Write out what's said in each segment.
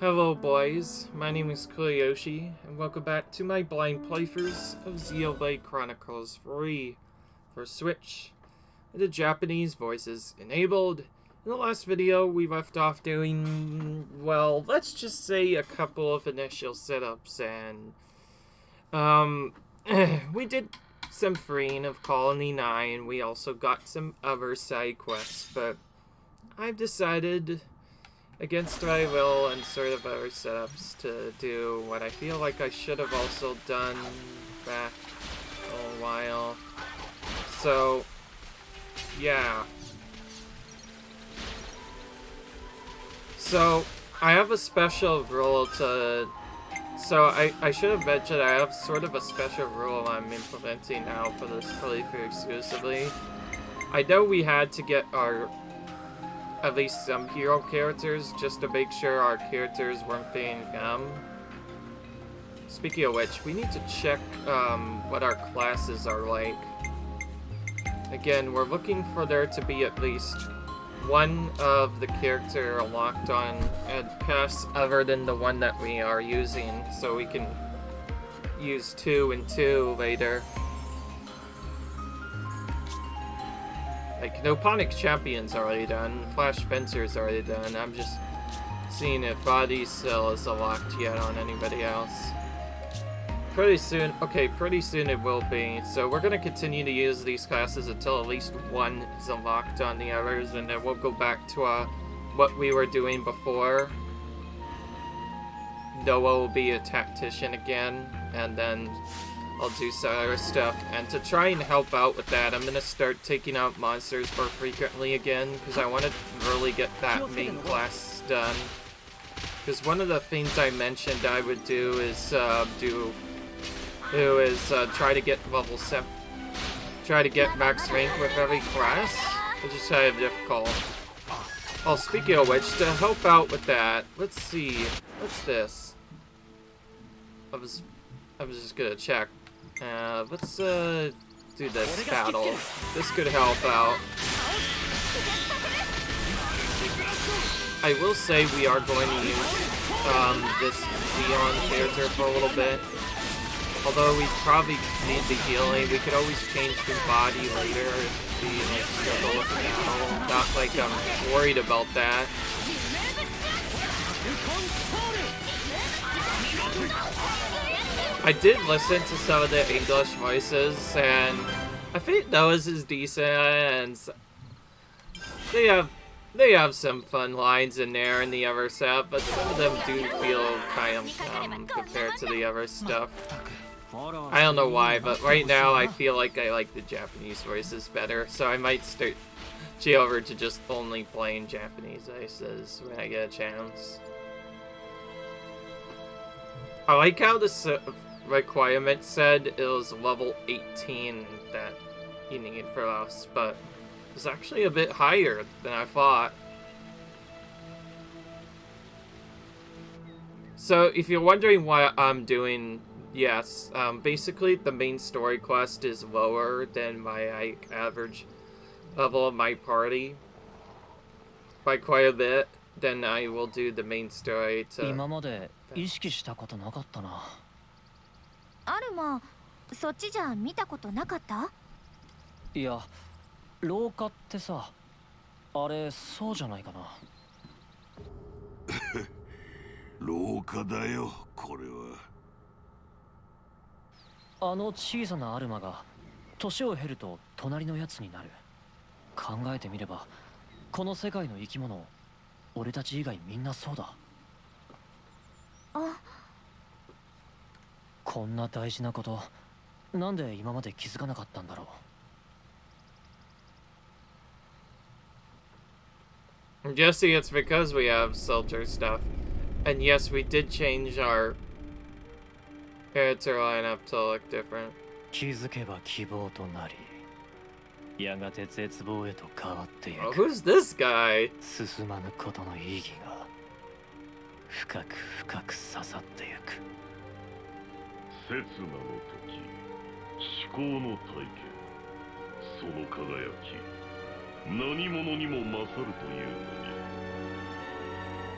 Hello boys, my name is Koyoshi, and welcome back to my blind playthroughs of Xenoblade Chronicles 3 for Switch, with the Japanese voices enabled. In the last video, we left off doing, well, let's just say a couple of initial setups, and, we did some freeing of Colony 9, we also got some other side quests, but I've decided, against my will and sort of other setups, to do what I feel like I should have also done back a while. So, yeah. So, I have a special rule to... So, I should have mentioned I have sort of a special rule I'm implementing now for this playthrough exclusively. I know we had to get our... at least some hero characters, just to make sure our characters weren't being Speaking of which, we need to check what our classes are like. Again, we're looking for there to be at least one of the character locked on a class other than the one that we are using, so we can use 2 and 2 later. Like, Noponic Champion's already done, Flash Fencer's already done. I'm just seeing if Body Cell is unlocked yet on anybody else. Pretty soon, okay, pretty soon it will be. So we're gonna continue to use these classes until at least one is unlocked on the others, and then we'll go back to what we were doing before. Noah will be a tactician again, and then I'll do some other stuff. And to try and help out with that, I'm going to start taking out monsters more frequently again, because I want to really get that main class done. Because one of the things I mentioned I would do is try to get level 7, try to get max rank with every class, which is kind of difficult. Oh, speaking of which, to help out with that, let's see, what's this? I was just gonna check. Let's do this battle. This could help out. I will say we are going to use this Xeon character for a little bit. Although we probably need the healing, we could always change the body later if we like struggle with the battle. Not like I'm worried about that. I did listen to some of the English voices, and I think Noah's is decent, and they have some fun lines in there in the other stuff, but some of them do feel kind of compared to the other stuff. I don't know why, but right now I feel like I like the Japanese voices better, so I might start over to just only playing Japanese voices when I get a chance. I like how this requirement said it was level 18 that you need for us, but it's actually a bit higher than I thought. So if you're wondering why I'm doing, yes, basically the main story quest is lower than my average level of my party by quite a bit. Then I will do the main story to... 今まで意識したことなかったな。アルマ、そっちじゃ見たことなかった？いや、廊下ってさ、あれそうじゃないかな。廊下だよ、これは。あの小さなアルマが年を経ると隣のやつになる。考えてみれば、この世界の生き物、俺たち以外みんなそうだ。あ。こんな大事なこと、なんで今まで気づかなかったんだろう。I'm guessing it's because we have Seltzer stuff. And yes, we did change our character lineup to look different. 気づけば希望となり、やがて絶望へと変わっていく。Oh, who's this guy? 進まぬことの意義が深く深く刺さっていく。刹那の時、思考の体験、その輝き、何者にも勝るというの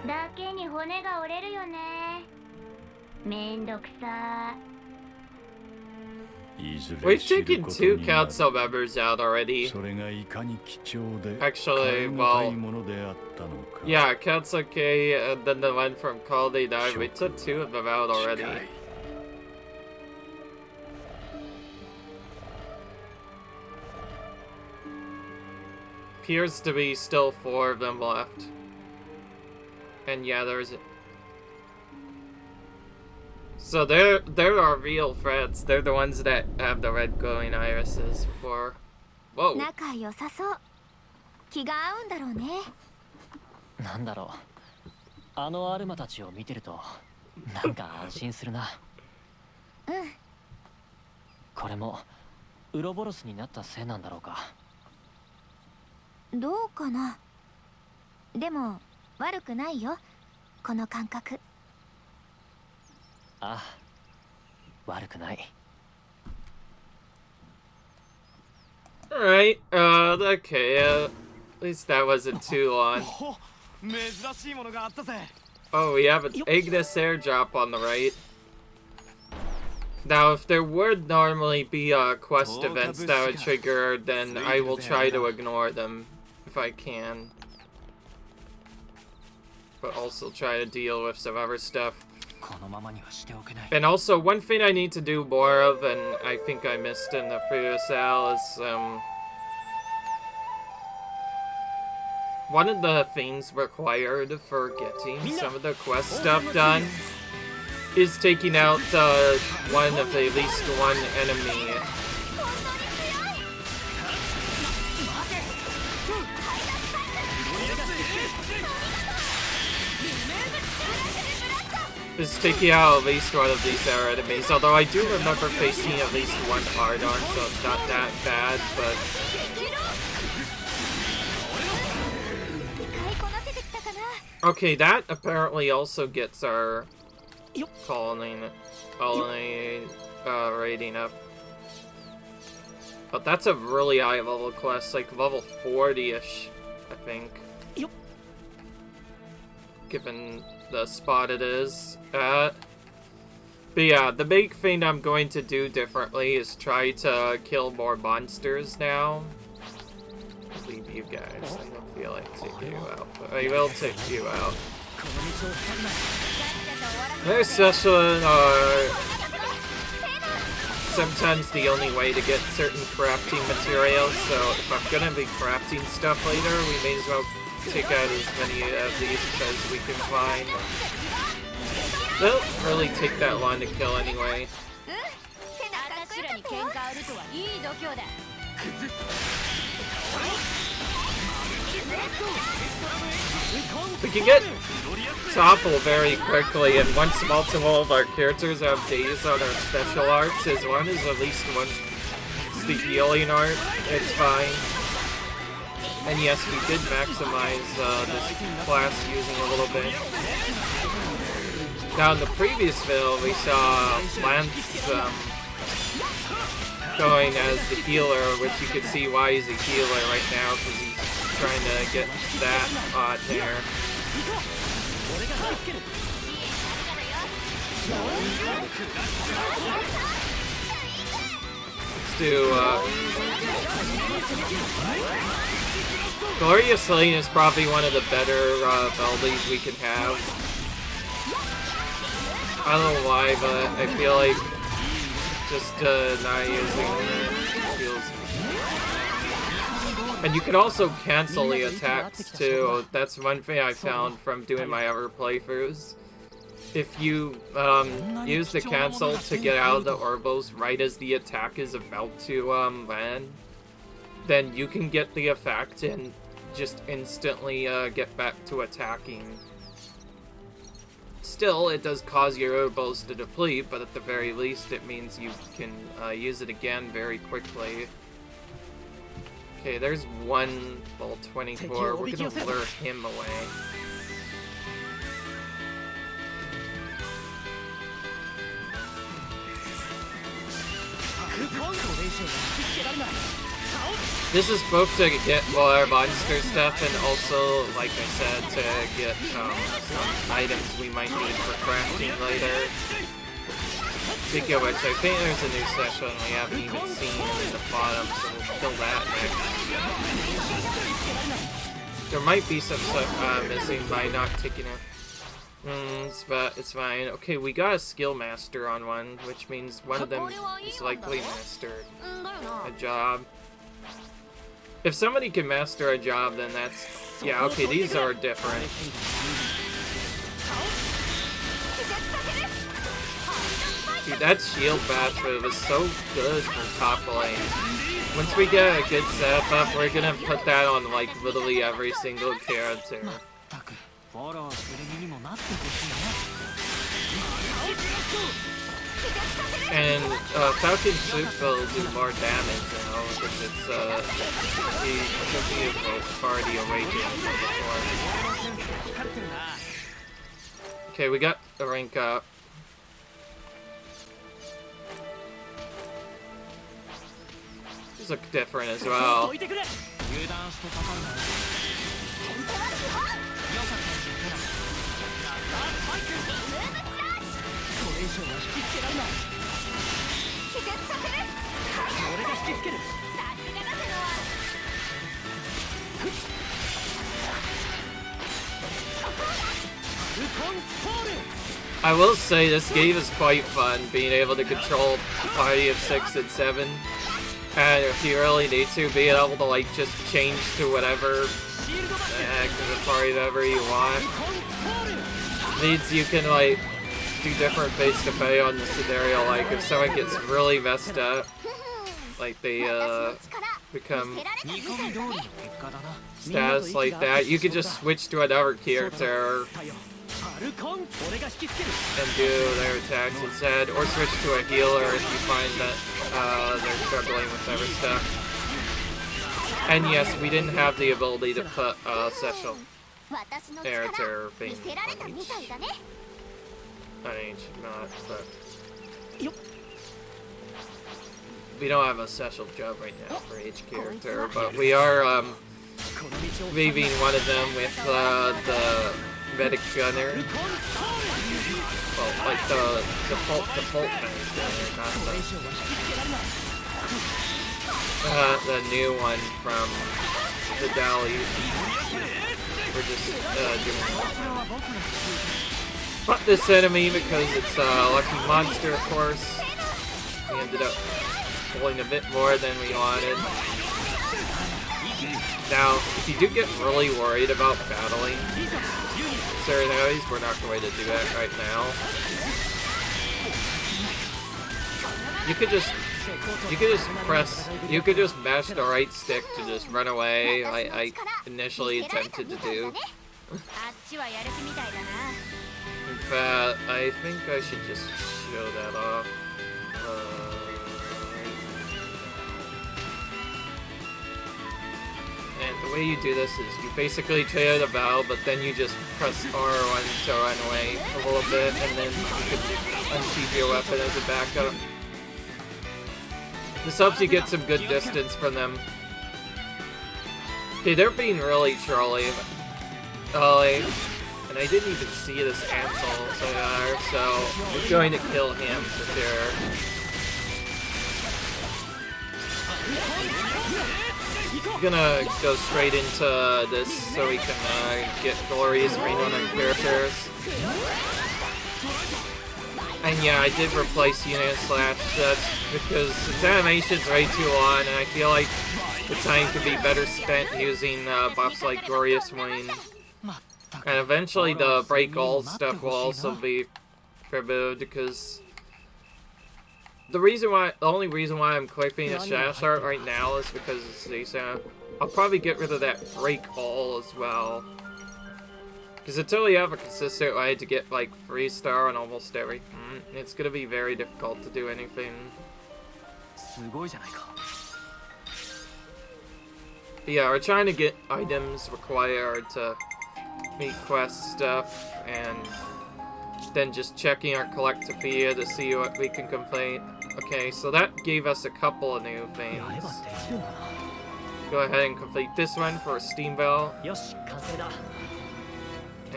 に。だけに骨が折れるよね。めんどくさ。 We've taken 2 council members out already. Actually, well, yeah, Council K and then the one from Calde Dive. We took 2 of them out already. Appears to be still 4 of them left. And yeah, there's... So they're our real friends. They're the ones that have the red glowing irises before. Whoa. 仲良さそう。気が合うんだろうね。なんだろう。あのアルマたちを見てるとなんか安心するな。うん。これもウロボロスになったせいなんだろうか。どうかな。でも悪くないよ。この感覚。ああ、悪くない。Alright, okay, at least that wasn't too long. Oh, we have an Ignis airdrop on the right. Now, if there would normally be quest events that would trigger, then I will try to ignore them if I can. But also try to deal with some other stuff. And also, one thing I need to do more of, and I think I missed in the previous Al, is, one of the things required for getting some of the quest stuff done is taking out, one of at least one enemy. Is taking out at least one of these enemies, although I do remember facing at least one hard on, so it's not that bad, but... Okay, that apparently also gets our colony rating up. But that's a really high level quest, like level 40-ish, I think. Given the spot it is at. But yeah, the big thing I'm going to do differently is try to kill more monsters now. I'll leave you guys. I don't feel like taking you out, but I will take you out. There's session sometimes the only way to get certain crafting materials, so if I'm gonna be crafting stuff later, we may as well take out as many of these as we can find. They don't really take that long to kill anyway. We can get Topple very quickly, and once multiple of our characters have days on our special arts, as one is at least one the healing art, it's fine. And yes, we did maximize this class using a little bit. Now in the previous build, we saw Lance going as the healer, which you can see why he's a healer right now, because he's trying to get that hot hair. Let's do, Glorious Lane is probably one of the better buildies we can have. I don't know why, but I feel like just not using it feels... And you can also cancel the attacks too. That's one thing I found from doing my other playthroughs. If you use the cancel to get out of the orbos right as the attack is about to land, then you can get the effect and just instantly get back to attacking. Still, it does cause your orbos to deplete, but at the very least it means you can use it again very quickly. Okay, there's one level 24. We're gonna lure him away. This is both to get more monster stuff and also, like I said, to get some items we might need for crafting later. Speaking of which, I think there's a new session we haven't even seen in the bottom, so we'll kill that next. There might be some stuff missing by not taking it. But it's fine. Okay, we got a skill master on one, which means one of them is likely mastered a job. If somebody can master a job, then that's... Yeah, okay, these are different. Dude, that shield bash was so good for top lane. Once we get a good setup up, we're gonna put that on, like, literally every single character. And Falcon Soup will do more damage, you know, because it's he party awakened before. Okay, we got the rank up. These look different as well. I will say this game is quite fun, being able to control a party of 6 and 7. And if you really need to, being able to like just change to whatever the heck of the party whatever you want. Means you can like do different fates depending on the scenario. Like if someone gets really messed up, like they become status like that, you can just switch to another character and do their attacks instead, or switch to a healer if you find that they're struggling with other stuff. And yes, we didn't have the ability to put special character thing on each, not, but we don't have a special job right now for each character, but we are leaving one of them with the medic gunner. Well, like the default medic gunner, not the new one from the Dali. We're just doing Fought this enemy because it's a lucky monster, of course. We ended up pulling a bit more than we wanted. Now, if you do get really worried about battling certain enemies, we're not going to do that right now. You could just mash the right stick to just run away, like I initially attempted to do. In fact, I think I should just show that off. And the way you do this is you basically trigger the bow, but then you just press R1 to run away a little bit, and then you can unsheath your weapon as a backup. This helps you get some good distance from them. Okay, they're being really trolly. And I didn't even see this asshole, so we're going to kill him for sure. I'm gonna go straight into this so we can get glorious rain on our characters. And yeah, I did replace Unit Slash, that's because its animation's way too long, and I feel like the time could be better spent using buffs like Glorious Wing. And eventually the break all stuff will also be removed, because the only reason why I'm equipping a Shadow Art right now is because it's decent. I'll probably get rid of that break all as well, because until you have a consistent way to get like 3-star on almost everything, it's gonna be very difficult to do anything. But yeah, we're trying to get items required to meet quest stuff, and then just checking our Collectopedia to see what we can complete. Okay, so that gave us a couple of new things. go ahead and complete this one for Steamville. よし完成だ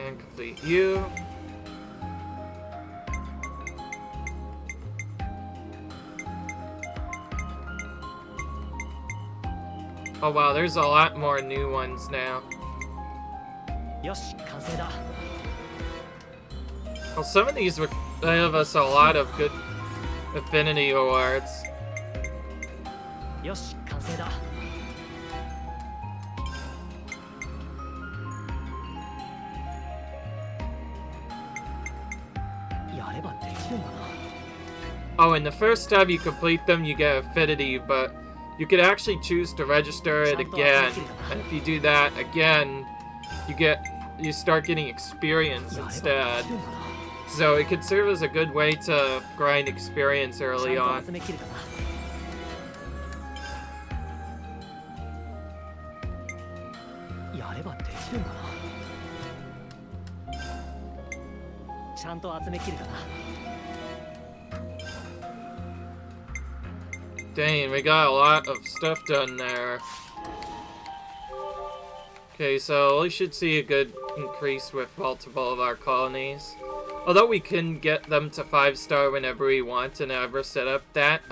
And complete you. Oh wow, there's a lot more new ones now. よし完成だ Well, some of these would give us a lot of good affinity awards. よし完成だ やればできるんだな Oh, and the first time you complete them, you get affinity, but you could actually choose to register it again. And if you do that again, you start getting experience やればで instead. きるんだな So it could serve as a good way to grind experience ちゃ early ん on. と集めきれたなやればできるんだなちゃんと集めきれたな Dang, we got a lot of stuff done there. Okay, so we should see a good increase with multiple of our colonies. Although we can get them to 5-star whenever we want and ever set up that,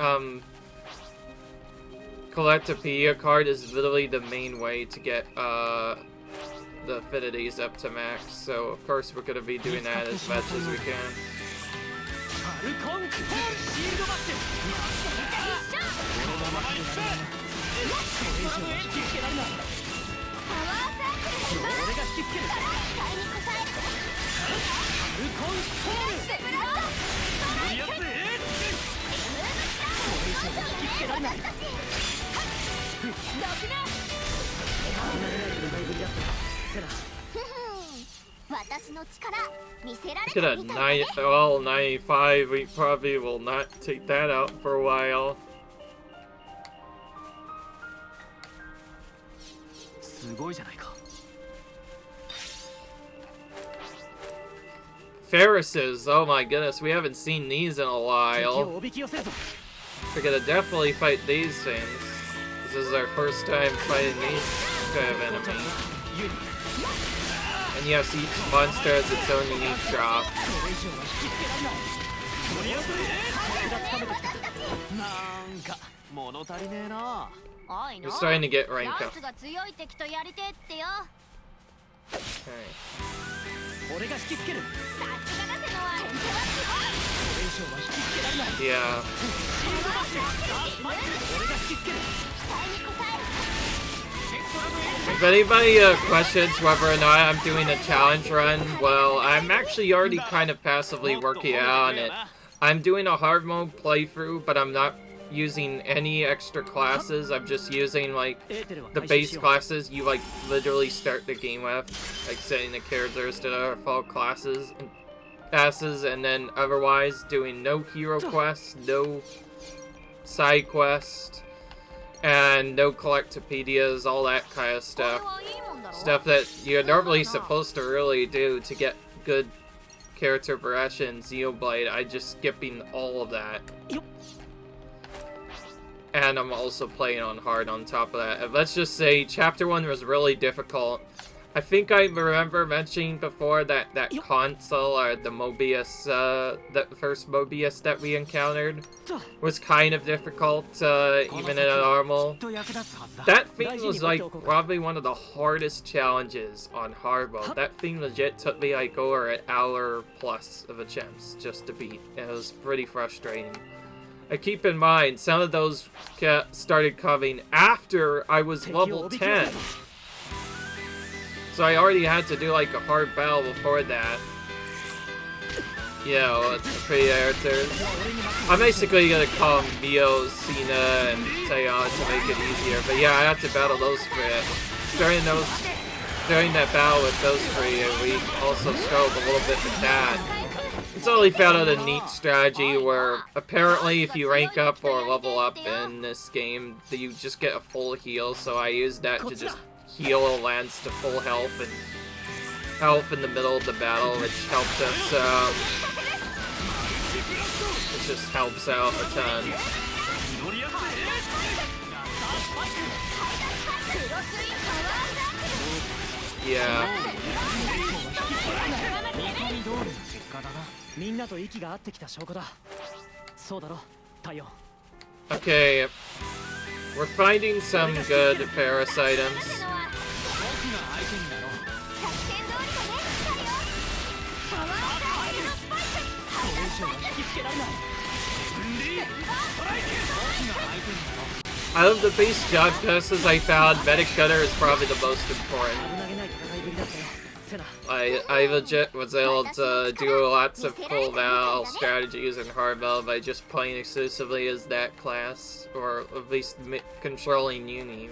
Collectopedia card is literally the main way to get, the affinities up to max. So, of course, we're gonna be doing that as much as we can. ファルコンクシールドバッシュこのままにしてこれ以上は引きつけられない俺が引きつけるフルコントロール乗りやすいこれ以上は引きつけられない離れない戦いぶりだったセナ私の力見せられ Look at た that みたいだね 95. We probably will not take that out for a while. すごいじゃないか Ferrises, oh my goodness, we haven't seen these in a 敵 while. をおびき寄せるぞ We're gonna definitely fight these things. This is our first time fighting these kind of enemy. ユニ And yes, each monster has its own unique drop. これ以上は引きつけられない乗りやすい手がつかめてきたなんか物足りねえなおい We're の starting to get rank や up. つが強い敵とやりてえってよ Okay. 俺が引きつけるさすがだぜのは先手はこれ以上は引きつけられない Yeah. シールドバッシュ俺が引きつける If anybody questions whether or not I'm doing a challenge run, well, I'm actually already kind of passively working out on it. I'm doing a hard mode playthrough, but I'm not using any extra classes. I'm just using, like, the base classes you, like, literally start the game with. Like, setting the characters to their default classes and then otherwise doing no hero quests, no side quests, and no collectopedias, all that kind of stuff. Stuff that you're normally supposed to really do to get good character progression in Xenoblade. I just skipping all of that. And I'm also playing on hard on top of that. And let's just say Chapter 1 was really difficult. I think I remember mentioning before that console, or the Mobius, the first Mobius that we encountered, was kind of difficult, even in a normal. That thing was like probably one of the hardest challenges on hard mode. That thing legit took me like over an hour plus of attempts just to beat. And it was pretty frustrating. And keep in mind, some of those started coming after I was level 10. So I already had to do like a hard battle before that. You know, it's pretty characters. I'm basically gonna call them Mio, Cena, and Taeyeon to make it easier. But yeah, I had to battle those three. During that battle with those three, we also struggled a little bit with that. It's only found out a neat strategy where apparently if you rank up or level up in this game, you just get a full heal. So I used that to just heal Lance to full health and health in the middle of the battle, which helped us, it just helps out a ton. Yeah. 見通りの結果だな。みんなと息が合ってきた証拠だ。そうだろ、太陽。 Okay. We're finding some good Ferris items. Out of the base job classes I found, Medic Gunner is probably the most important. I legit was able to do lots of full val strategies in hardval by just playing exclusively as that class, or at least controlling Uni.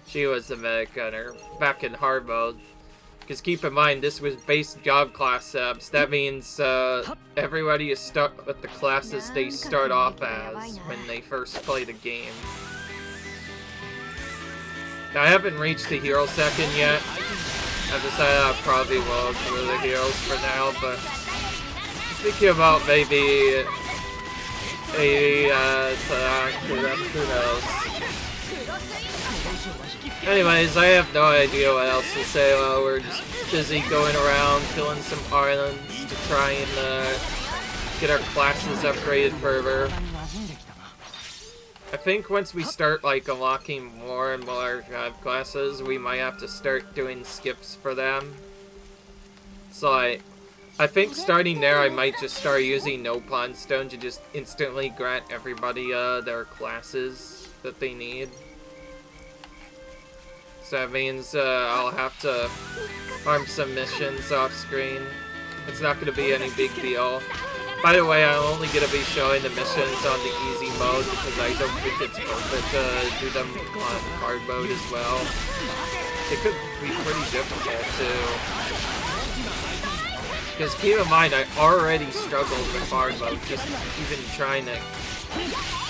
She was the Medic Gunner back in hard mode. Because keep in mind, this was base job class subs. That means everybody is stuck with the classes they start off as when they first play the game. Now, I haven't reached the hero second yet. I decided I probably will do the heroes for now, but thinking about maybe who knows. Anyways, I have no idea what else to say while we're just busy going around killing some islands to try and get our classes upgraded further. I think once we start like unlocking more and more classes, we might have to start doing skips for them. So I think starting there, I might just start using no pawn stone to just instantly grant everybody their classes that they need. So that means I'll have to farm some missions off screen. It's not going to be any big deal. By the way, I'm only going to be showing the missions on the easy mode because I don't think it's worth it to do them on hard mode as well. It could be pretty difficult too. Because keep in mind, I already struggled with hard mode, just even trying to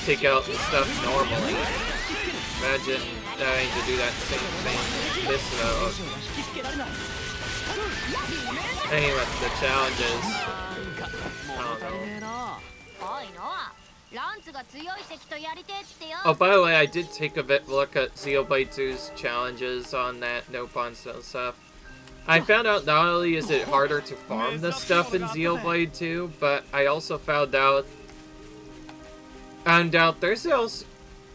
take out the stuff normally. Imagine having to do that same thing in this mode. Anyway, the challenges. I don't know. Oh, by the way, I did take a bit look at Xenoblade 2's challenges on that no pawn stone stuff. I found out not only is it harder to farm this stuff in Xenoblade 2, but I also found out there's also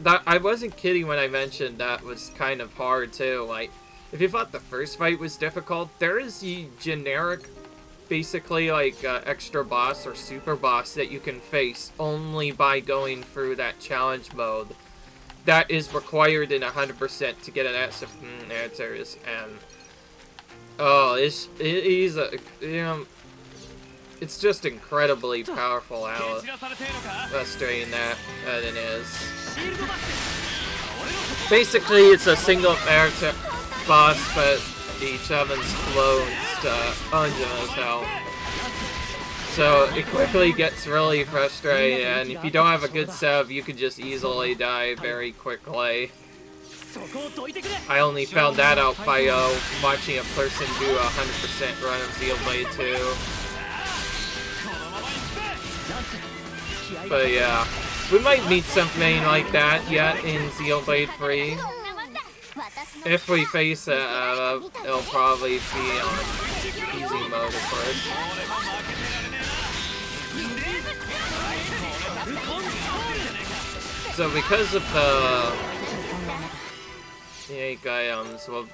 that I wasn't kidding when I mentioned that was kind of hard too. Like, if you thought the first fight was difficult, there is the generic, basically like extra boss or super boss that you can face only by going through that challenge mode. That is required in 100% to get an S. There it is. And oh, he's a it's just incredibly powerful out. Frustrating that it is. Basically, it's a single character boss, but each of them's clones to Anjana's health. So it quickly gets really frustrating, and if you don't have a good sub, you could just easily die very quickly. I only found that out by watching a person do a 100% run of Xenoblade 2. But yeah, we might meet something like that yet in Xenoblade 3. If we face it, it'll probably be on easy mode at first. So because of the unique items, well,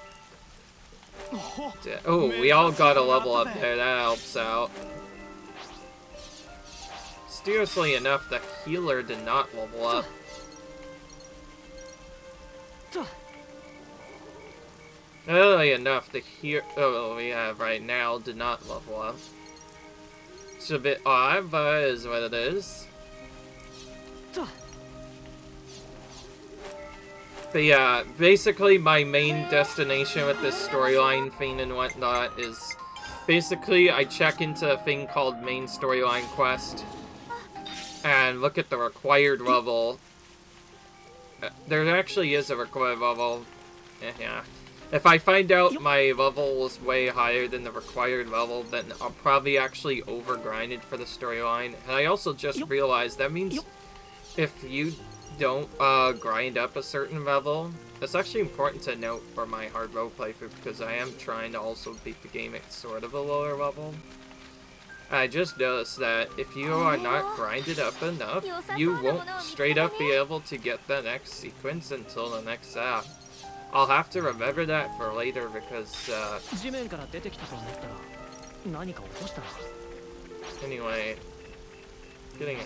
oh, we all got a level up there. That helps out. Mysteriously enough, the healer did not level up. Early enough, the hero we have right now did not level up. It's a bit odd, but it is what it is. But yeah, basically my main destination with this storyline thing and whatnot is basically I check into a thing called main storyline quest and look at the required level. There actually is a required level. Yeah. If I find out my level is way higher than the required level, then I'll probably actually overgrind it for the storyline. And I also just realized that means if you don't grind up a certain level. It's actually important to note for my hard role playthrough because I am trying to also beat the game at sort of a lower level. I just noticed that if you are not grinded up enough, you won't straight up be able to get the next sequence until the next app. I'll have to remember that for later because, anyway, getting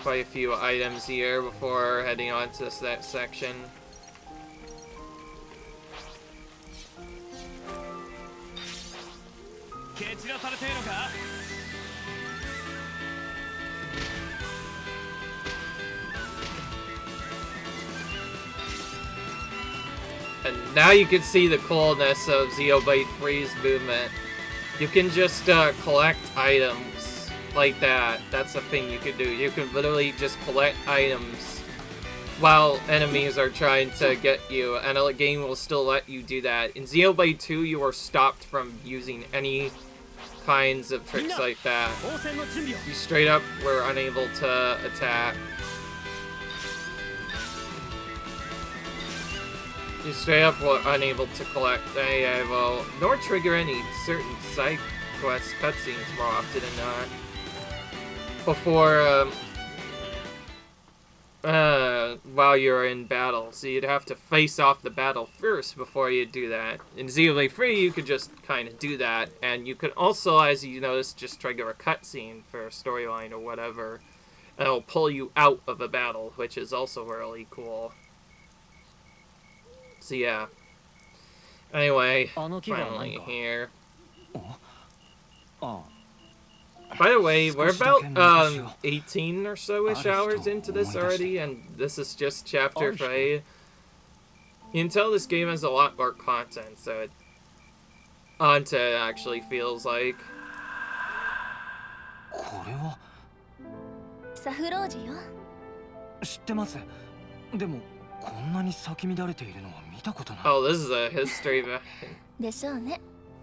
quite a few items here before heading on to that section. And now you can see the coolness of Xenoblade 3's movement. You can just collect items like that. That's a thing you can do. You can literally just collect items while enemies are trying to get you, and the game will still let you do that. In Xenoblade 2, you are stopped from using any kinds of tricks like that. You straight up were unable to attack. You straight up were unable to collect any ammo, nor trigger any certain side quest cutscenes more often than not. Before, while you're in battle, so you'd have to face off the battle first before you do that. In Xenoblade 3, you could just kind of do that, and you could also, as you notice, just trigger a cutscene for a storyline or whatever, and it'll pull you out of a battle, which is also really cool. So yeah. Anyway, finally here. By the way, we're about 18 or so-ish hours into this already, and this is just chapter 5. You can tell this game has a lot more content, so it actually feels like. これはサフロージよ。知ってます。でもこんなに咲き乱れているのは見たことない。Oh, this is a history back. でしょうね。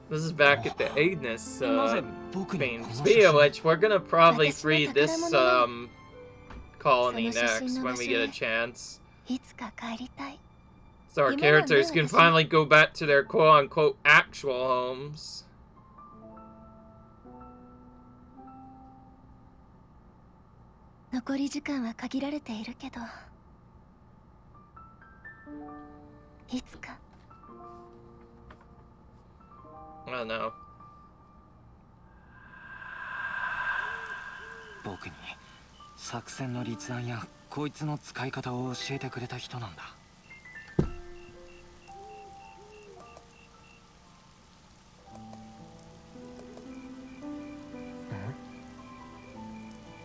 This is back at the Agnes theme. Speaking of which, we're gonna probably free this colony next when we get a chance. いつか帰りたい。 So our characters can finally go back to their quote-unquote actual homes. 残り時間は限られているけど、いつか。 I don't know. 僕に作戦の立案やこいつの使い方を教えてくれた人なんだ。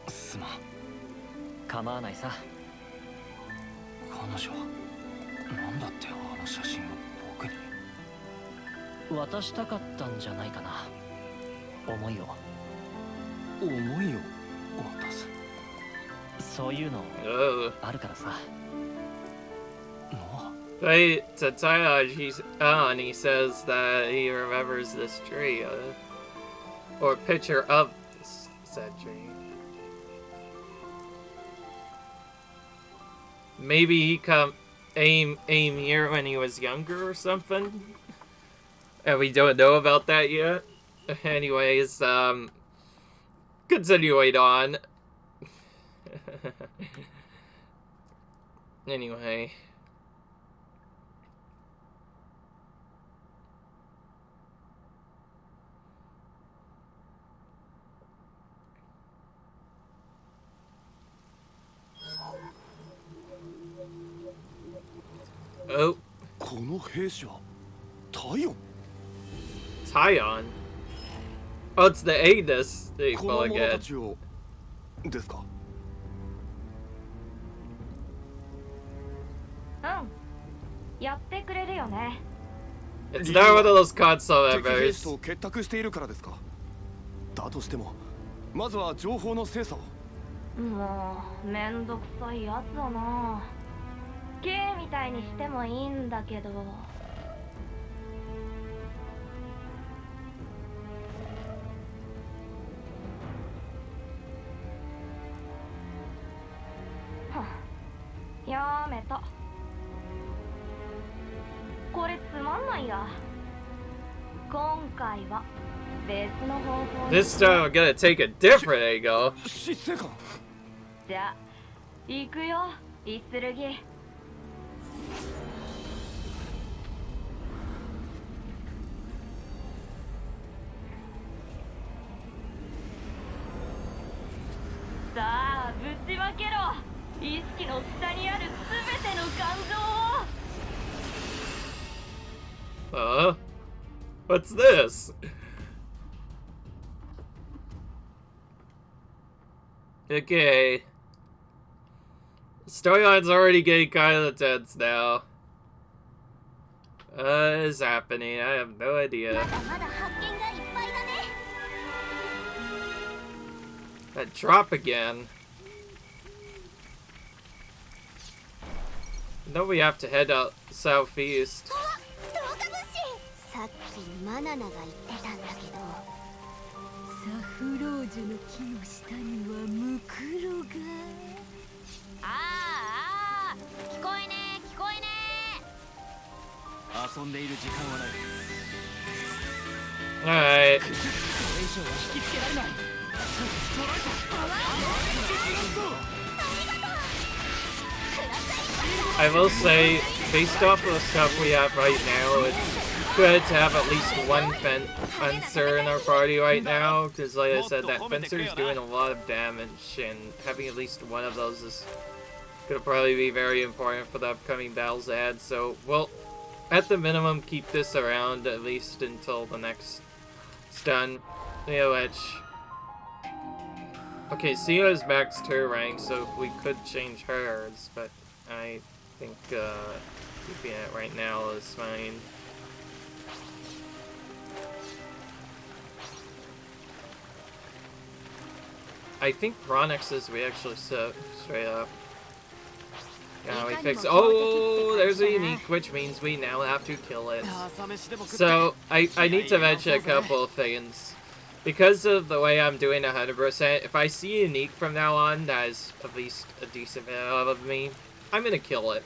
すまん。構わないさ。彼女は何だってあの写真を僕に。渡したかったんじゃないかな。思いを渡す。そういうのあるからさ。To Tyler, he's on. He says that he remembers this tree, or a picture of said tree. Maybe he aim here when he was younger or something. And we don't know about that yet. Anyways, continuing on. Anyway. Oh. この兵士はタイオン。 Tyon? Oh, it's the Agnes people again. ですか。やってくれるよね。 It's not one of those console 敵兵 members. 士と結託しているからですか。だとしてもまずは情報の精査を。もうめんどくさいやつだな。ゲーみたいにしてもいいんだけど。やめた。これつまんないや。今回は別の方法に。 This time I'm gonna take a different angle. 失勢感。じゃあ行くよ、イスルギ。さあぶちまけろ、意識の下にあるすべての感情を。What's this? Okay. Storyline's already getting kind of intense now. What is happening? I have no idea. まだまだ発見がいっぱいだね。 That drop again. Now we have to head out southeast. さっきマナナが言ってたんだけど、サフロージュの木の下にはムクロが。ああ、聞こえねえ聞こえね遊んでいる時間はない。 Alright. これ以上は引きつけられない。 I will say, based off of the stuff we have right now, it's good to have at least one fencer in our party right now, because like I said, that fencer is doing a lot of damage, and having at least one of those is going to probably be very important for the upcoming battles ahead, so we'll, at the minimum, keep this around at least until the next stun. Which... Okay, Sia is max tier rank, so we could change hers, but I think keeping it right now is fine. I think Chronicles we actually set straight up. Yeah, we fixed. Oh, there's a unique, which means we now have to kill it. So I need to mention a couple of things. Because of the way I'm doing 100%, if I see a unique from now on that is at least a decent bit of me, I'm gonna kill it.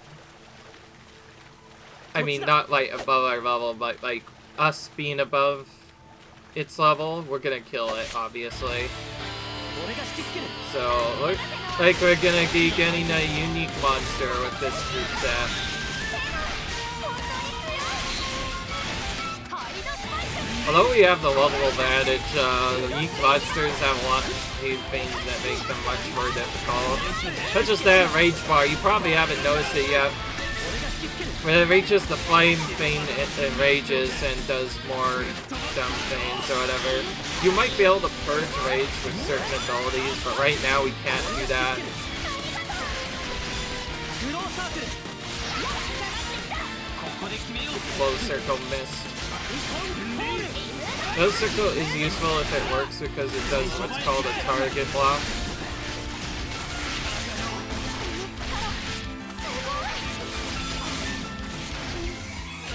I mean, not like above our level, but like us being above its level, we're gonna kill it, obviously. So, looks like we're gonna be getting a unique monster with this group set. Although we have the level advantage, the unique monsters have a lot of things that make them much more difficult. Such as that rage bar, you probably haven't noticed it yet. When it reaches the flame thing, it rages and does more dumb things or whatever. You might be able to purge rage with certain abilities, but right now we can't do that. Close circle missed. Close circle is useful if it works because it does what's called a target block.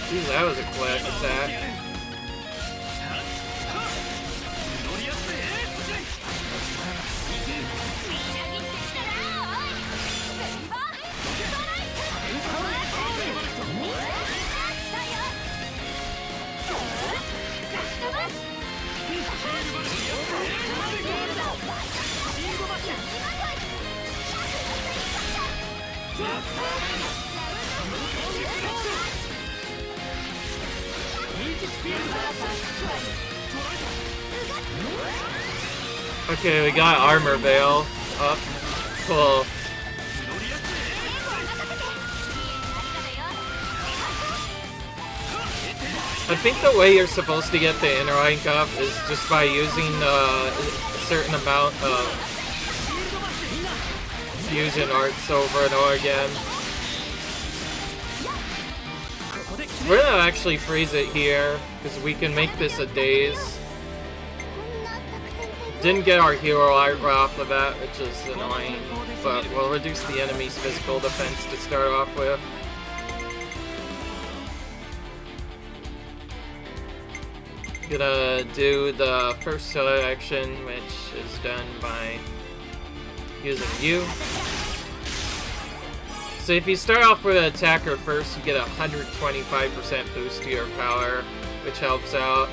Jeez, that was a quick attack. Okay, we got armor veil up. Cool. I think the way you're supposed to get the inner rank up is just by using a certain amount of fusion arts over and over again. We're gonna actually freeze it here, because we can make this a daze. Didn't get our hero art right off the bat, which is annoying, but we'll reduce the enemy's physical defense to start off with. Gonna do the first selection, which is done by using U. So if you start off with an attacker first, you get a 125% boost to your power, which helps out.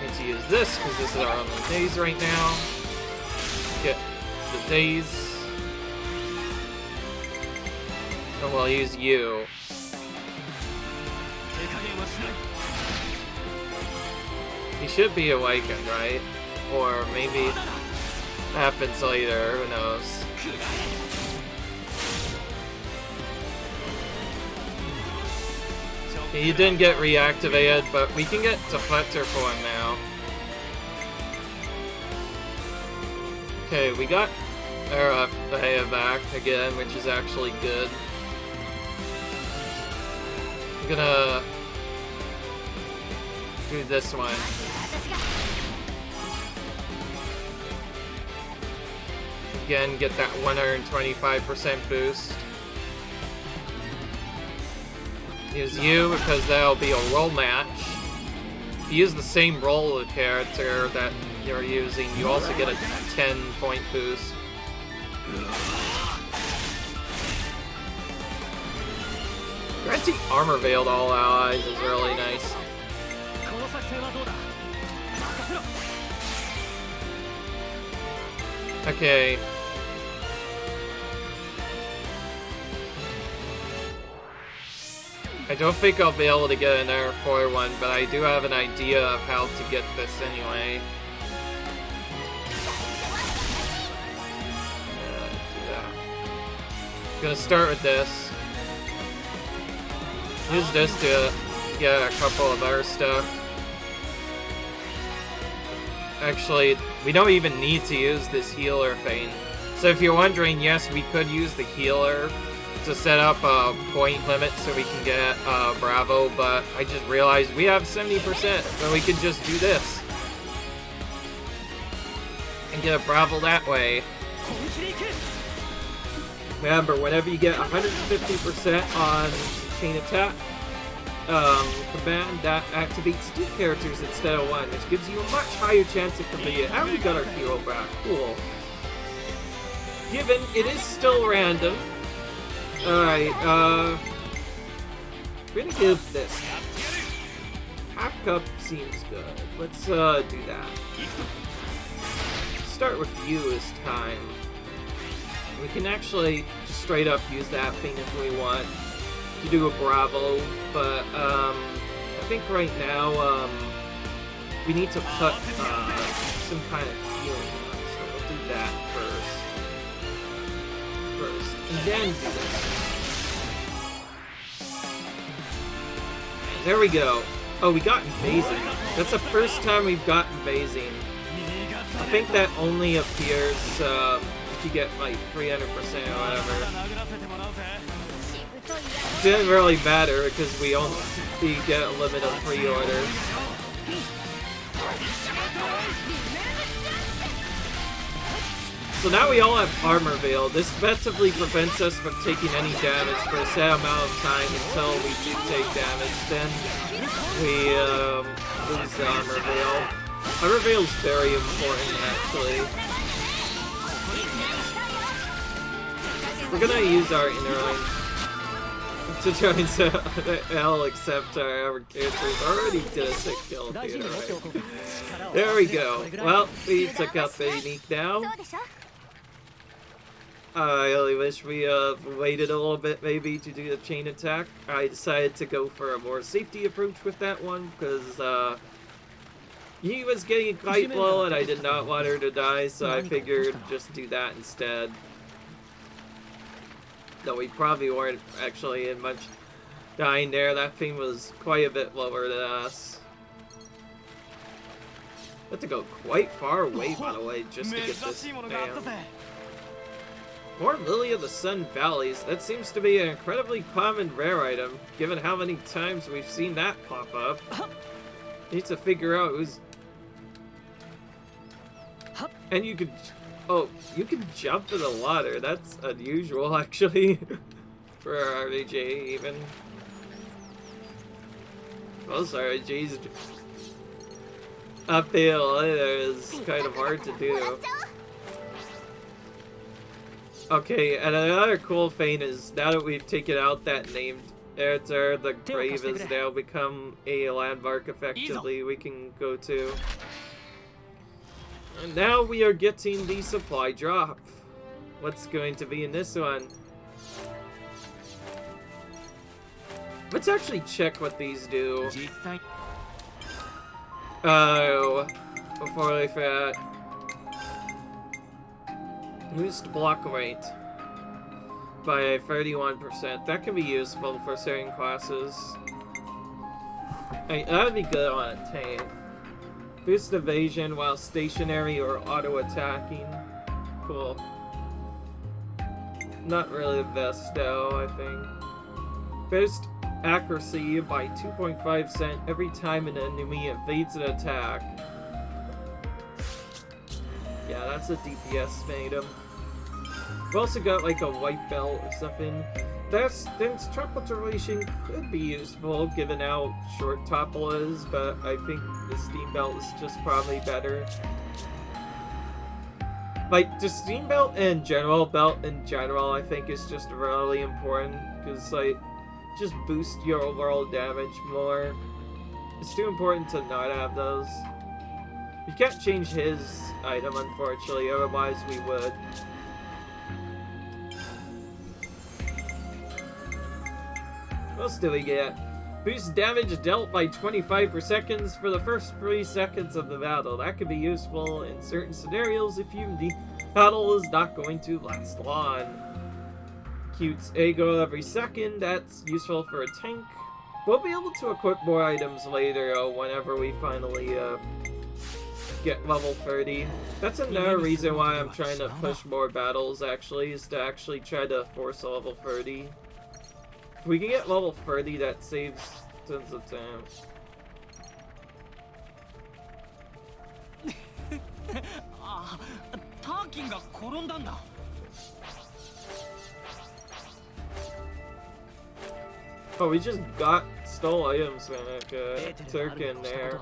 Need to use this because this is our only days right now. Get the days. And we'll use you. He should be awakened, right? Or maybe it happens later, who knows. He didn't get reactivated, but we can get Deflector for him now. Okay, we got our Bahia back again, which is actually good. I'm gonna do this one. Again, get that 125% boost. Use you because that'll be a roll match. If you use the same role of character that you're using, you also get a 10-point boost. Granting armor veiled all allies is really nice. Okay. I don't think I'll be able to get an Air 4-1, but I do have an idea of how to get this anyway. Yeah. I'm gonna start with this. Use this to get a couple of our stuff. Actually, we don't even need to use this healer thing. So if you're wondering, yes, we could use the healer to set up a point limit so we can get Bravo, but I just realized we have 70%, so we can just do this. And get a Bravo that way. Remember, whenever you get 150% on chain attack command, that activates 2 characters instead of 1, which gives you a much higher chance of completing it. And we got our hero back. Cool. Given it is still random. Alright, we're gonna give this. Half cup seems good. Let's do that. Start with you this time. We can actually just straight up use that thing if we want to do a Bravo, but I think right now we need to put some kind of healing on, so we'll do that first. And then do this. There we go. Oh, we got Phasing. That's the first time we've gotten Phasing. I think that only appears if you get like 300% or whatever. It didn't really matter because we get a limit of pre-orders. So now we all have Armor Veil. This effectively prevents us from taking any damage for a set amount of time until we do take damage. Then we lose the Armor Veil. Armor Veil is very important, actually. We're gonna use our inner line to try and hell accept our characters. Already did a sick kill theater, right? There we go. Well, we took out the unique now. I really wish we waited a little bit maybe to do the chain attack. I decided to go for a more safety approach with that one because he was getting quite low and I did not want her to die, so I figured just do that instead. Though we probably weren't actually in much dying there. That thing was quite a bit lower than us. Had to go quite far away, by the way, just to get this down. More Lily of the Sun Valleys. That seems to be an incredibly common rare item, given how many times we've seen that pop up. Need to figure out who's... And you could... Oh, you can jump in the water. That's unusual, actually, for our RNG, even. Most RNGs uphill is kind of hard to do. Okay, and another cool thing is now that we've taken out that named editor, the grave has now become a landmark effectively we can go to. And now we are getting the supply drop. What's going to be in this one? Let's actually check what these do. Oh, before I forget. Boost block rate by 31%. That could be useful for certain classes. That would be good on a tank. Boost evasion while stationary or auto-attacking. Cool. Not really the best though, I think. Boost accuracy by 2.5% every time an enemy evades an attack. Yeah, that's a DPS item. We've also got like a white belt or something. This topple duration could be useful given how short topple is, but I think the steam belt is just probably better. Like, the steam belt and general belt in general I think is just really important, because like, just boost your overall damage more. It's too important to not have those. You can't change his item, unfortunately, otherwise we would. What else do we get? Boost damage dealt by 25 per seconds for the first 3 seconds of the battle. That could be useful in certain scenarios if the battle is not going to last long. Cutes Ego every second, that's useful for a tank. We'll be able to equip more items later whenever we finally get level 30. That's another reason why I'm trying to push more battles actually, is to actually try to force a level 30. If we can get level 30, that saves tons of time. Oh, we just stole items from a Turk in there.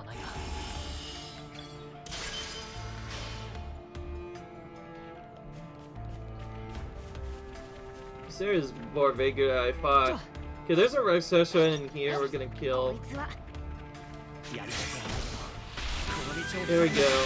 There's more bigger than I thought. Okay, there's a recession in here we're gonna kill. There we go.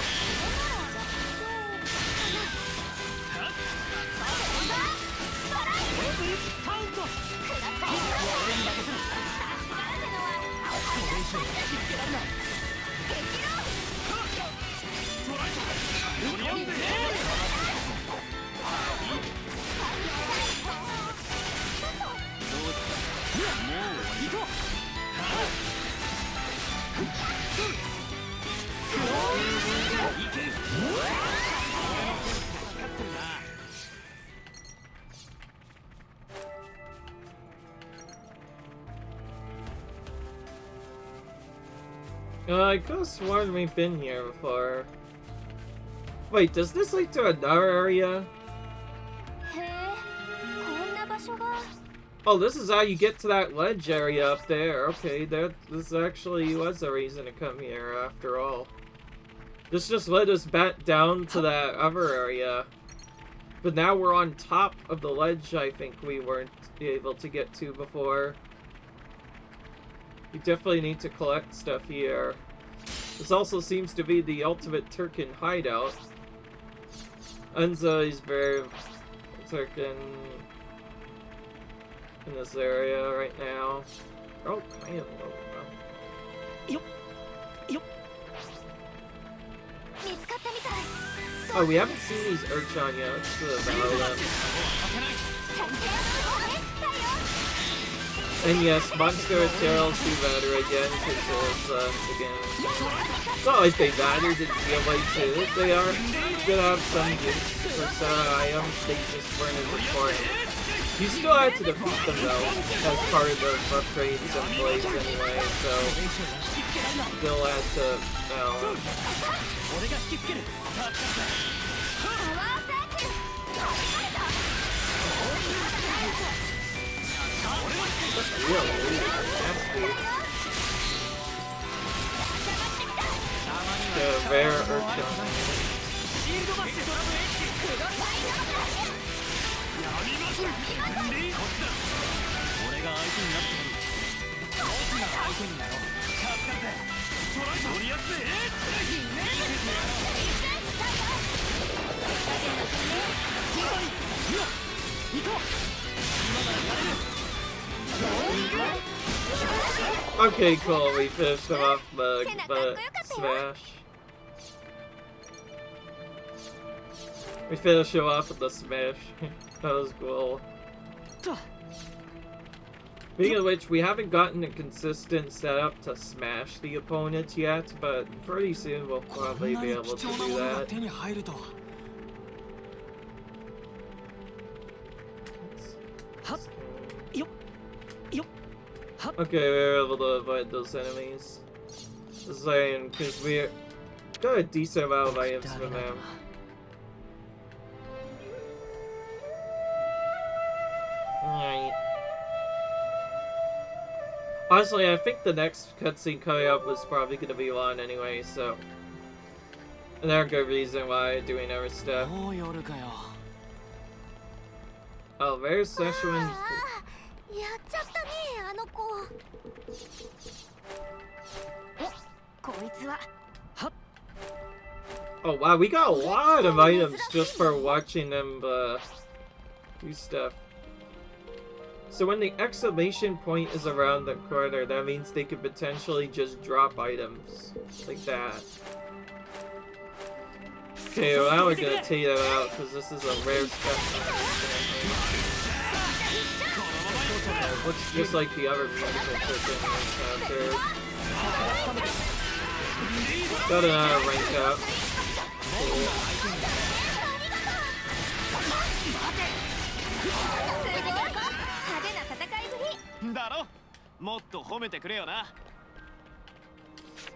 I could have sworn we've been here before. Wait, does this lead to another area? Oh, this is how you get to that ledge area up there. Okay, this actually was a reason to come here after all. This just led us back down to that other area. But now we're on top of the ledge I think we weren't able to get to before. We definitely need to collect stuff here. This also seems to be the ultimate Turkin hideout. Unza is very Turkin in this area right now. Oh, kind of low. Oh, we haven't seen these Urchan yet. Let's battle them. And yes, Monster Tails do matter again, because again. It's not like they mattered in Xenoblade 2. They are gonna have some use for some items, they just weren't as important. You still had to defeat them though, as part of the upgrades and plays anyway, so still had to the rare Urchan. 俺が相手になっても僕が相手になろう。助かるぜ。トライ取りやすい。Okay, cool. We finished him off the smash. We finished him off with the smash. That was cool. Speaking of which, we haven't gotten a consistent setup to smash the opponents yet, but pretty soon we'll probably be able to do that. Okay, we're able to avoid those enemies. Just saying, because we got a decent amount of items from them. Alright. Honestly, I think the next cutscene coming up was probably going to be long anyway, so... Another good reason why I'm doing other stuff. Oh, there's Session. Oh wow, we got a lot of items just for watching them do stuff. So when the exclamation point is around the corner, that means they could potentially just drop items like that. Okay, well now we're gonna take them out because this is a rare specimen. Looks just like the other musical chicken encountered. Got another rank up. Cool.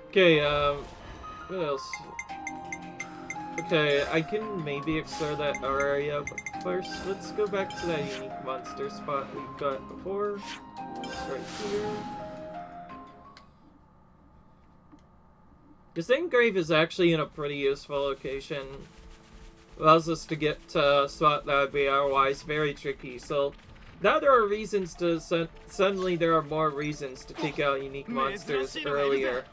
Okay, what else? Okay, I can maybe explore that area, but first, let's go back to that unique monster spot we got before. It's right here. This engrave is actually in a pretty useful location. Allows us to get to a spot that would be otherwise very tricky, so now there are reasons to suddenly there are more reasons to take out unique monsters earlier.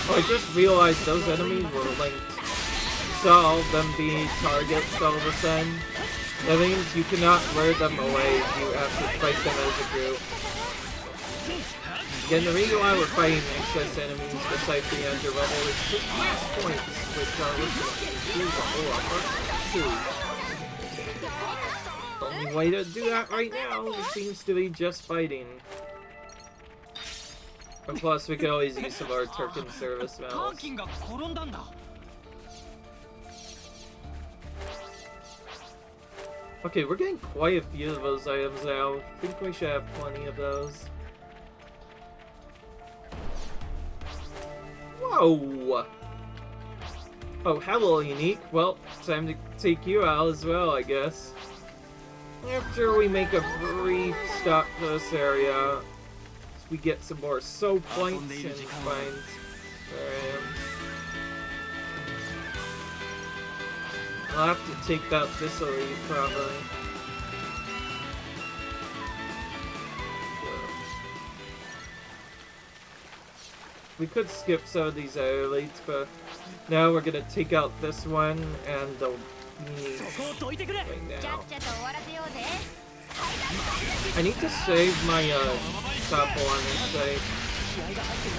Oh, I just realized those enemies were linked. Saw all of them being targets all of a sudden. That means you cannot lure them away, you have to fight them as a group. Again, the reason why we're fighting excess enemies besides the ender level is just last points, which are the only way to do that right now seems to be just fighting. And plus, we can always use some of our Turkin service medals. Okay, we're getting quite a few of those items now. I think we should have plenty of those. Whoa! Oh, hello, Unique. Well, time to take you out as well, I guess. After we make a brief stop to this area, we get some more soul points and find where I am. I'll have to take that thistle leaf, probably. We could skip some of these other elites, but now we're gonna take out this one and the right now. I need to save my topple on this site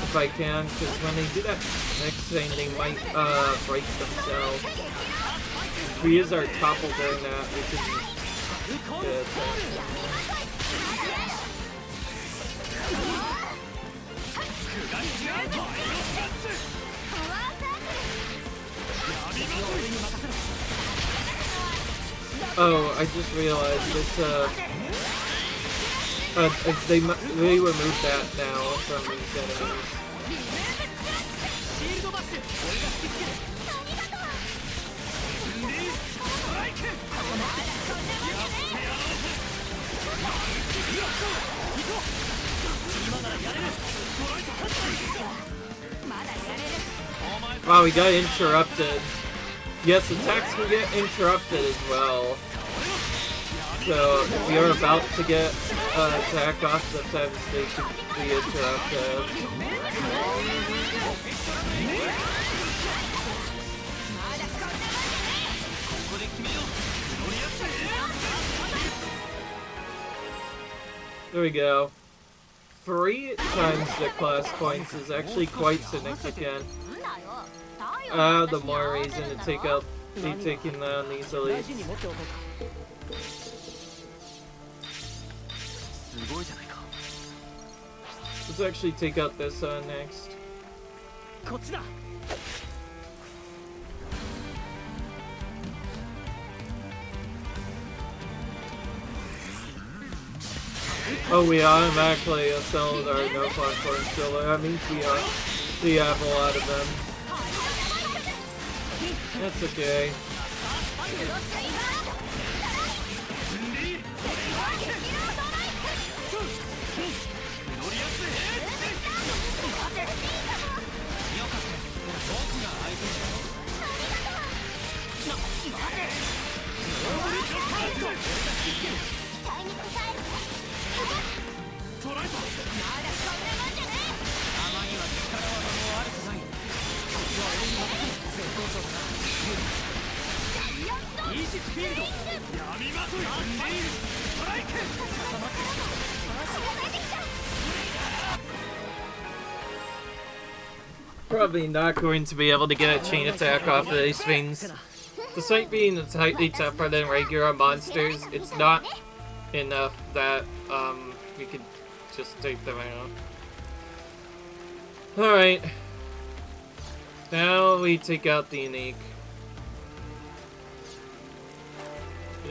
if I can, because when they do that next thing, they might break themselves. If we use our topple during that, we can get it. Oh, I just realized this, they removed that now from these enemies. Wow, we got interrupted. Yes, attacks can get interrupted as well. So if you're about to get an attack off, sometimes they can be interrupted. There we go. 3 times the class points is actually quite significant. The more reason to be taking down these elites. Let's actually take out this next. Oh, we automatically assembled our no platform killer. That means we have a lot of them. That's okay. Probably not going to be able to get a chain attack off of these things. Despite being slightly tougher than regular monsters, it's not enough that we could just take them out. Alright. Now we take out the unique.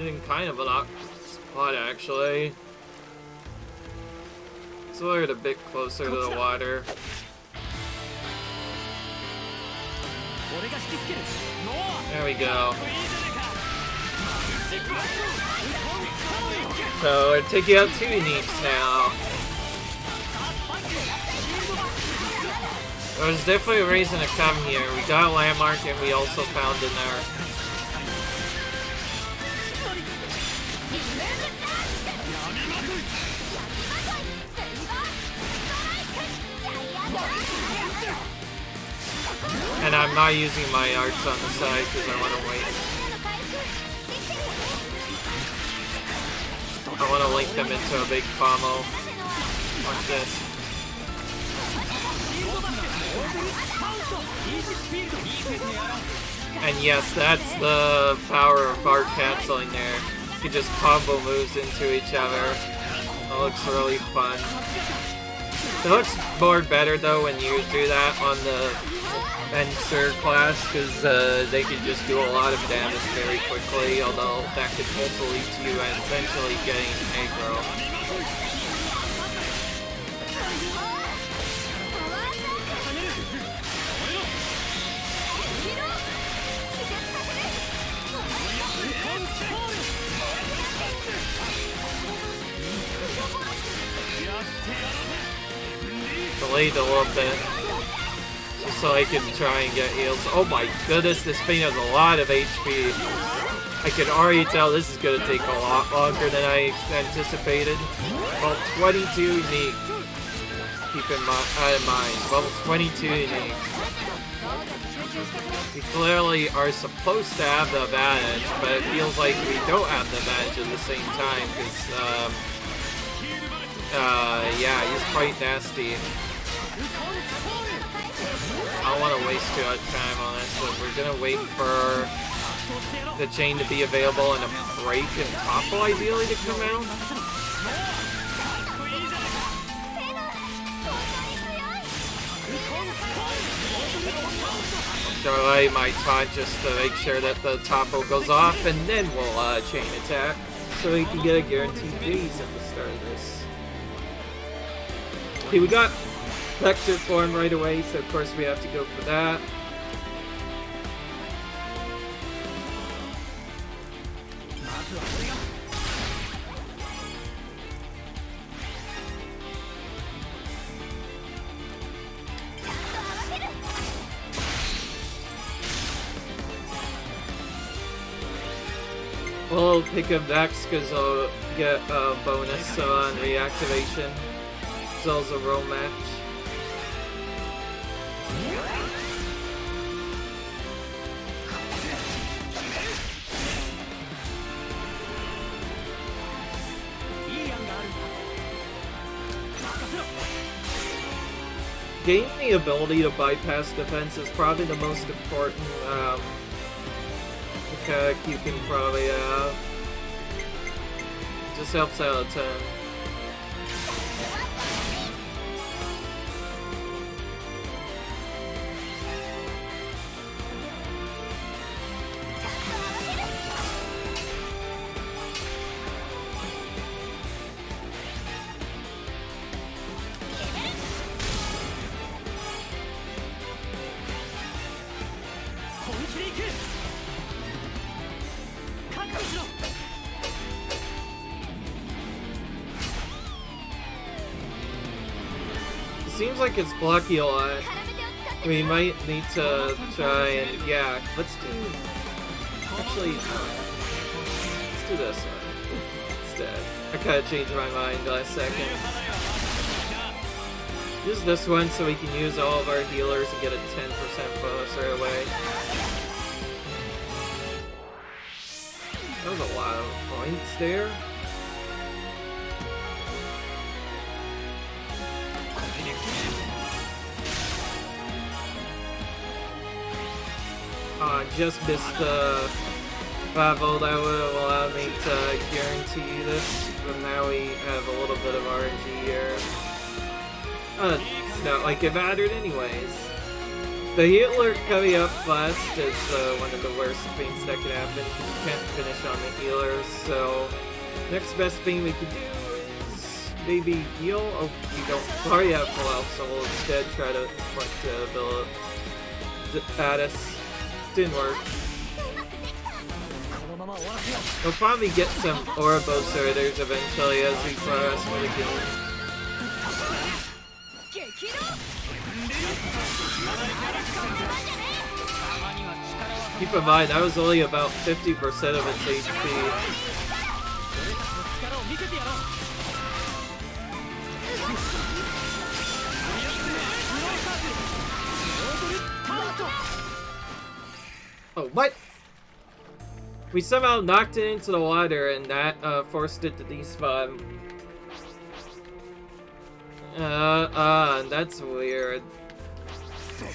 In kind of an awkward spot, actually. So we're a bit closer to the water. There we go. So we're taking out 2 uniques now. There's definitely a reason to come here. We got a landmark and we also found an Earth. And I'm not using my arts on the side because I want to wait. I want to link them into a big combo. Watch this. And yes, that's the power of art canceling there. You can just combo moves into each other. It looks really fun. It looks more better though when you do that on the Fencer class, because they can just do a lot of damage very quickly, although that could also lead to you eventually getting aggro. Delayed a little bit, just so I can try and get heals. Oh my goodness, this thing has a lot of HP. I can already tell this is going to take a lot longer than I anticipated. Well, 22 unique. Keep in mind. Level 22 unique. We clearly are supposed to have the advantage, but it feels like we don't have the advantage at the same time, because, yeah, he's quite nasty. I don't want to waste too much time on this, so we're gonna wait for the chain to be available and a break and topple ideally to come out. Delay my taunt just to make sure that the topple goes off, and then we'll chain attack, so we can get a guaranteed daze at the start of this. Okay, we got Vector form right away, so of course we have to go for that. We'll pick him next because he'll get a bonus on reactivation. As well as a roll match. Gaining the ability to bypass defense is probably the most important mechanic you can probably have. Just helps out a ton. Seems like it's blocky a lot. We might need to try and let's do. Actually, let's do this one instead. I kind of changed my mind last second. Use this one so we can use all of our healers and get a 10% bonus right away. That was a lot of points there. Just missed the level that would have allowed me to guarantee this, but now we have a little bit of RNG here. It's not like it mattered anyways. The healer coming up last is one of the worst things that can happen. You can't finish on the healers, so next best thing we could do is maybe heal. Oh, we don't already have full health, so we'll instead try to build at us. Didn't work. We'll probably get some Ouroboros Raiders eventually as we progress with the game. Keep in mind, that was only about 50% of its HP. Oh, what? We somehow knocked it into the water and that forced it to despawn. That's weird.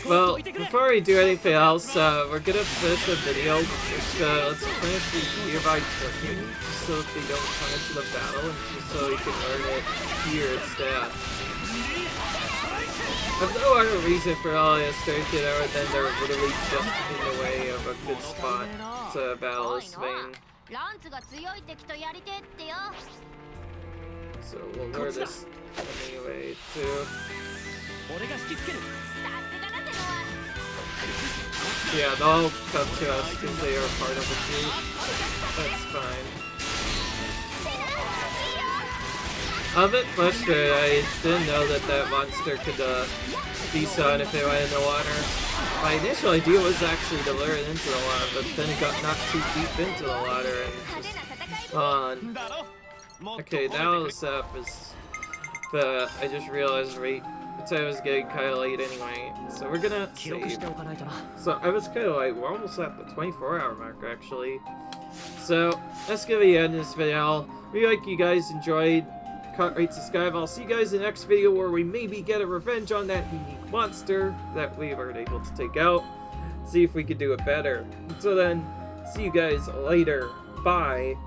Well, before we do anything else, we're gonna finish the video. Let's finish the nearby turkey so that they don't come into the battle and just so we can learn it here instead. I have no other reason for all this turkey other than they're literally just in the way of a good spot to battle this thing. So we'll learn this anyway too. Yeah, they'll come to us because they are part of the group. That's fine. I'm a bit frustrated. I didn't know that monster could despawn if they went in the water. My initial idea was actually to lure it into the water, but then it got knocked too deep into the water and just gone. Okay, now the setup is... But I just realized the time was getting kind of late anyway, so we're gonna save. So I was kind of like, we're almost at the 24-hour mark actually. So that's gonna be the end of this video. We hope you guys enjoyed. Rate, subscribe. I'll see you guys in the next video where we maybe get a revenge on that unique monster that we weren't able to take out. See if we could do it better. Until then, see you guys later. Bye.